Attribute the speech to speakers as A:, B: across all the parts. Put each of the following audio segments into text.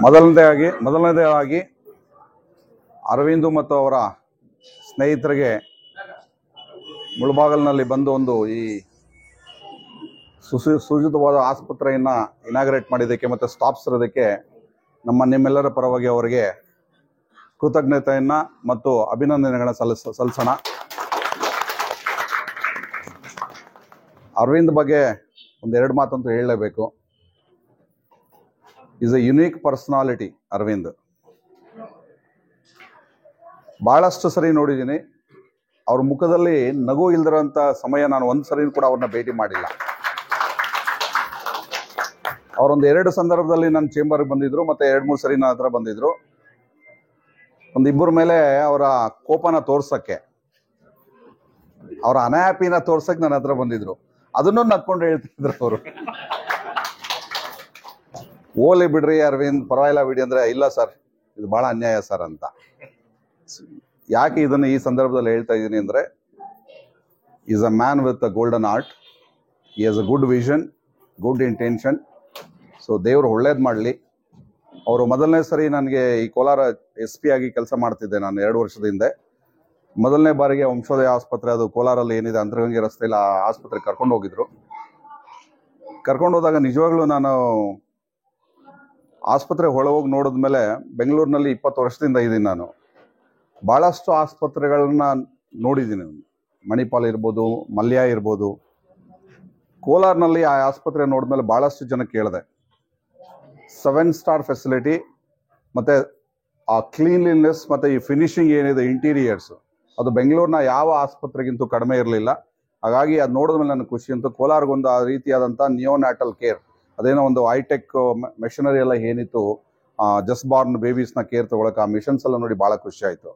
A: ಮೊದಲನೇದಾಗಿ ಅರವಿಂದ್ ಮತ್ತು ಅವರ ಸ್ನೇಹಿತರಿಗೆ ಮುಳಬಾಗಿಲಿನಲ್ಲಿ ಬಂದು ಒಂದು ಈ ಸುಸಜ್ಜಿತವಾದ ಆಸ್ಪತ್ರೆಯನ್ನು ಇನಾಗ್ರೇಟ್ ಮಾಡಿದ್ದಕ್ಕೆ ಮತ್ತು ಸ್ಥಾಪಿಸಿರೋದಕ್ಕೆ ನಿಮ್ಮೆಲ್ಲರ ಪರವಾಗಿ ಅವರಿಗೆ ಕೃತಜ್ಞತೆಯನ್ನು ಮತ್ತು ಅಭಿನಂದನೆಗಳನ್ನು ಸಲ್ಲಿಸೋಣ. ಅರವಿಂದ್ ಬಗ್ಗೆ ಒಂದೆರಡು ಮಾತಂತೂ ಹೇಳಲೇಬೇಕು. Is a unique personality Aravind. ಭಾಳಷ್ಟು ಸರಿ ನೋಡಿದ್ದೀನಿ ಅವ್ರ ಮುಖದಲ್ಲಿ ನಗು ಇಲ್ದಿರೋಂಥ ಸಮಯ ನಾನು ಒಂದು ಸರಿ ಕೂಡ ಅವ್ರನ್ನ ಭೇಟಿ ಮಾಡಿಲ್ಲ. ಅವರೊಂದು 2 ಸಂದರ್ಭದಲ್ಲಿ ನನ್ನ ಚೇಂಬರ್ಗೆ ಬಂದಿದ್ರು, ಮತ್ತೆ 2-3 ಸರಿ ನನ್ನ ಹತ್ರ ಬಂದಿದ್ರು. ಒಂದಿಬ್ಬರ ಮೇಲೆ ಅವರ ಕೋಪನ ತೋರ್ಸಕ್ಕೆ, ಅವರ ಅನ್ಹ್ಯಾಪಿನ ತೋರ್ಸಕ್ಕೆ ನನ್ನ ಹತ್ರ ಬಂದಿದ್ರು. ಅದನ್ನು ನಕ್ಕೊಂಡು ಹೇಳ್ತಿದ್ರು ಅವರು, ಓಲಿ ಬಿಡ್ರಿ ಅರವಿಂದ್, ಪರವಾಗಿಲ್ಲ ಬಿಡಿ ಅಂದ್ರೆ, ಇಲ್ಲ ಸರ್ ಇದು ಬಹಳ ಅನ್ಯಾಯ ಸರ್ ಅಂತ. ಯಾಕೆ ಇದನ್ನು ಈ ಸಂದರ್ಭದಲ್ಲಿ ಹೇಳ್ತಾ ಇದ್ದೀನಿ ಅಂದ್ರೆ, is a man with a golden heart. ಈ has a good vision, good intention. So ದೇವರು ಒಳ್ಳೇದು ಮಾಡಲಿ. ಅವರು ಮೊದಲನೇ ಸರಿ ನನಗೆ ಈ ಕೋಲಾರ SP ಆಗಿ ಕೆಲಸ ಮಾಡ್ತಿದ್ದೆ ನಾನು 2 ವರ್ಷದ ಹಿಂದೆ. ಮೊದಲನೇ ಬಾರಿಗೆ ವಂಶೋದಯ ಆಸ್ಪತ್ರೆ, ಅದು ಕೋಲಾರಲ್ಲಿ ಏನಿದೆ ಅಂತರಗಂಗೆ ರಸ್ತೆಯಲ್ಲಿ, ಆ ಆಸ್ಪತ್ರೆಗೆ ಕರ್ಕೊಂಡು ಹೋಗಿದ್ರು. ಕರ್ಕೊಂಡು ಹೋದಾಗ ನಿಜವಾಗ್ಲೂ ನಾನು ಆಸ್ಪತ್ರೆ ಹೋಗಿ ನೋಡಿದ್ಮೇಲೆ, ಬೆಂಗಳೂರಿನಲ್ಲಿ 20 ವರ್ಷದಿಂದ ಇದ್ದೀನಿ ನಾನು, ಭಾಳಷ್ಟು ಆಸ್ಪತ್ರೆಗಳನ್ನ ನೋಡಿದ್ದೀನಿ. ಮಣಿಪಾಲ್ ಇರ್ಬೋದು, ಮಲ್ಯ ಇರ್ಬೋದು. ಕೋಲಾರ್ನಲ್ಲಿ ಆ ಆಸ್ಪತ್ರೆ ನೋಡಿದ್ಮೇಲೆ ಭಾಳಷ್ಟು ಜನ ಕೇಳಿದೆ, 7 ಸ್ಟಾರ್ ಫೆಸಿಲಿಟಿ, ಮತ್ತು ಆ ಕ್ಲೀನ್ಲಿನೆಸ್ ಮತ್ತು ಈ ಫಿನಿಶಿಂಗ್ ಏನಿದೆ ಇಂಟೀರಿಯರ್ಸ್, ಅದು ಬೆಂಗಳೂರಿನ ಯಾವ ಆಸ್ಪತ್ರೆಗಿಂತೂ ಕಡಿಮೆ ಇರಲಿಲ್ಲ. ಹಾಗಾಗಿ ಅದು ನೋಡಿದ್ಮೇಲೆ ನನಗೆ ಖುಷಿ ಅಂತ. ಕೋಲಾರ್ಗೊಂದು ಆ ರೀತಿಯಾದಂಥ ನಿಯೋನ್ಯಾಟಲ್ ಕೇರ್, ಅದೇನೋ ಒಂದು ಹೈಟೆಕ್ ಮೆಷಿನರಿ ಎಲ್ಲ ಏನಿತ್ತು, ಜಸ್ಟ್ ಬಾರ್ನ್ ಬೇಬೀಸ್ನ ಕೇರ್ ತೊಗೊಳಕ್ಕೆ ಆ ಮಿಷನ್ಸ್ ಎಲ್ಲ ನೋಡಿ ಭಾಳ ಖುಷಿ ಆಯಿತು.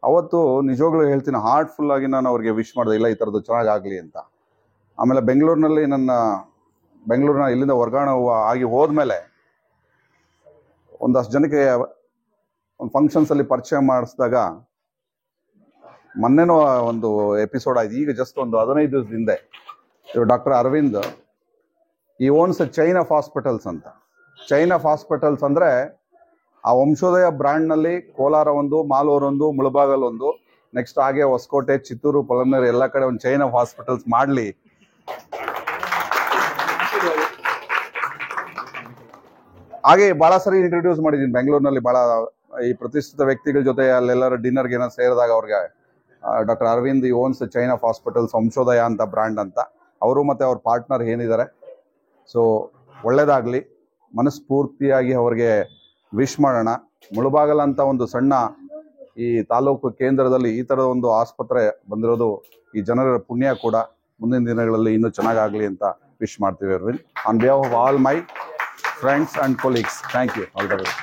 A: ಅವತ್ತು ನಿಜವಾಗ್ಲೂ ಹೇಳ್ತೀನಿ, ಹಾರ್ಟ್ಫುಲ್ ಆಗಿ ನಾನು ಅವ್ರಿಗೆ ವಿಶ್ ಮಾಡಿದೆ, ಇಲ್ಲ ಈ ಥರದ್ದು ಚೆನ್ನಾಗಾಗಲಿ ಅಂತ. ಆಮೇಲೆ ಬೆಂಗಳೂರಿನಲ್ಲಿ ಬೆಂಗಳೂರಿನ ಇಲ್ಲಿಂದ ವರ್ಗಾವಣೆ ಆಗಿ ಹೋದ್ಮೇಲೆ ಒಂದಷ್ಟು ಜನಕ್ಕೆ ಒಂದು ಫಂಕ್ಷನ್ಸಲ್ಲಿ ಪರಿಚಯ ಮಾಡಿಸಿದಾಗ, ಮೊನ್ನೆನೋ ಒಂದು ಎಪಿಸೋಡ್ ಆಯ್ತು, ಈಗ ಜಸ್ಟ್ ಒಂದು 15 ದಿವಸದ ಹಿಂದೆ, ಡಾಕ್ಟರ್ ಅರವಿಂದ್ ಈ ಓನ್ಸ್ ಚೈನ್ ಆಫ್ ಹಾಸ್ಪಿಟಲ್ಸ್ ಅಂತ. ಚೈನ್ ಆಫ್ ಹಾಸ್ಪಿಟಲ್ಸ್ ಅಂದರೆ ಆ ವಂಶೋದಯ ಬ್ರ್ಯಾಂಡ್ನಲ್ಲಿ ಕೋಲಾರ ಒಂದು, ಮಾಲೂರು ಒಂದು, ಮುಳಬಾಗಲ್ ಒಂದು, ನೆಕ್ಸ್ಟ್ ಹಾಗೆ ಹೊಸಕೋಟೆ, ಚಿತ್ತೂರು, ಪೊಲಂನೇರು ಎಲ್ಲ ಕಡೆ ಒಂದು ಚೈನ್ ಆಫ್ ಹಾಸ್ಪಿಟಲ್ಸ್ ಮಾಡಲಿ. ಹಾಗೆ ಭಾಳ ಸರಿ ಇಂಟ್ರೊಡ್ಯೂಸ್ ಮಾಡಿದ್ದೀನಿ ಬೆಂಗಳೂರಿನಲ್ಲಿ. ಭಾಳ ಈ ಪ್ರತಿಷ್ಠಿತ ವ್ಯಕ್ತಿಗಳ ಜೊತೆ ಅಲ್ಲೆಲ್ಲರೂ ಡಿನ್ನರ್ಗೆ ಏನೋ ಸೇರಿದಾಗ ಅವ್ರಿಗೆ ಡಾಕ್ಟರ್ ಅರವಿಂದ್ ಈ ಓನ್ಸ್ ಚೈನ್ ಆಫ್ ಹಾಸ್ಪಿಟಲ್ಸ್ ವಂಶೋದಯ ಅಂತ ಬ್ರ್ಯಾಂಡ್ ಅಂತ, ಅವರು ಮತ್ತು ಅವ್ರ ಪಾರ್ಟ್ನರ್ ಏನಿದ್ದಾರೆ. ಸೊ ಒಳ್ಳೇದಾಗಲಿ, ಮನಸ್ಫೂರ್ತಿಯಾಗಿ ಅವ್ರಿಗೆ ವಿಶ್ ಮಾಡೋಣ. ಮುಳಬಾಗಲ್ ಅಂತ ಒಂದು ಸಣ್ಣ ಈ ತಾಲೂಕು ಕೇಂದ್ರದಲ್ಲಿ ಈ ಥರದ ಒಂದು ಆಸ್ಪತ್ರೆ ಬಂದಿರೋದು ಈ ಜನರ ಪುಣ್ಯ ಕೂಡ. ಮುಂದಿನ ದಿನಗಳಲ್ಲಿ ಇನ್ನೂ ಚೆನ್ನಾಗಾಗಲಿ ಅಂತ ವಿಶ್ ಮಾಡ್ತೀವಿ Aravind. On behalf of all my friends and colleagues, thank you. All the best.